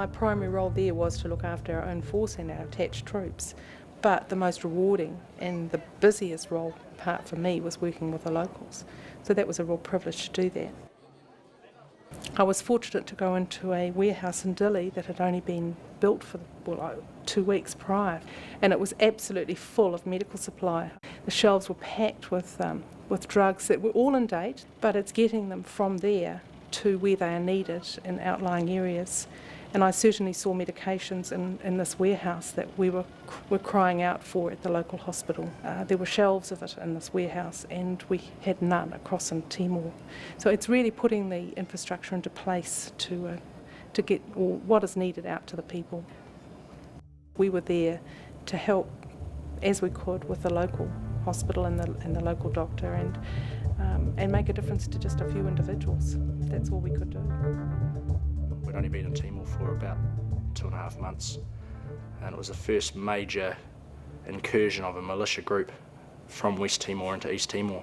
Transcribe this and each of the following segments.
My primary role there was to look after our own force and our attached troops, but the most rewarding and the busiest role part for me was working with the locals. So that was a real privilege to do that. I was fortunate to go into a warehouse in Dili that had only been built for 2 weeks prior, and it was absolutely full of medical supply. The shelves were packed with drugs that were all in date, but it's getting them from there to where they are needed in outlying areas. And I certainly saw medications in this warehouse that we were crying out for at the local hospital. There were shelves of it in this warehouse and we had none across in Timor. So it's really putting the infrastructure into place to get what is needed out to the people. We were there to help as we could with the local hospital and the local doctor and make a difference to just a few individuals. That's all we could do. We'd only been in Timor for about 2.5 months, and it was the first major incursion of a militia group from West Timor into East Timor.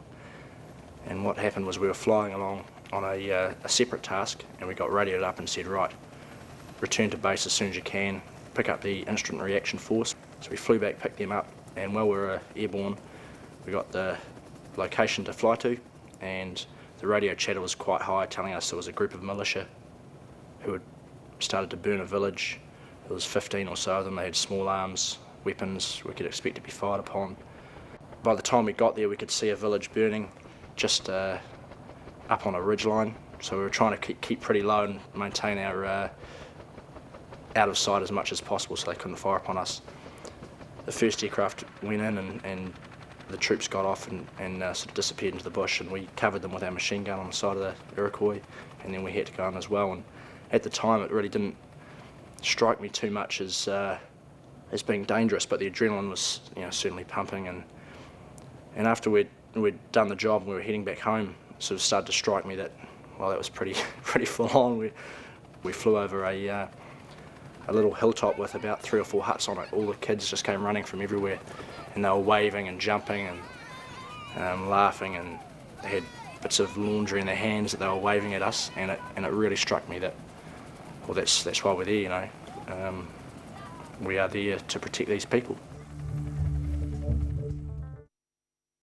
And what happened was we were flying along on a separate task, and we got radioed up and said, right, return to base as soon as you can, pick up the instrument reaction force. So we flew back, picked them up, and while we were airborne, we got the location to fly to, and the radio chatter was quite high, telling us there was a group of militia who had started to burn a village. There was 15 or so of them. They had small arms, weapons we could expect to be fired upon. By the time we got there, we could see a village burning just up on a ridgeline. So we were trying to keep pretty low and maintain our out of sight as much as possible so they couldn't fire upon us. The first aircraft went in and the troops got off and sort of disappeared into the bush, and we covered them with our machine gun on the side of the Iroquois, and then we had to go in as well. And at the time, it really didn't strike me too much as being dangerous, but the adrenaline was, certainly pumping. And after we'd done the job and we were heading back home, it sort of started to strike me that, well, that was pretty full on. We flew over a little hilltop with about 3 or 4 huts on it. All the kids just came running from everywhere, and they were waving and jumping and laughing, and they had bits of laundry in their hands that they were waving at us, and it really struck me that, well, that's why we're there, We are there to protect these people.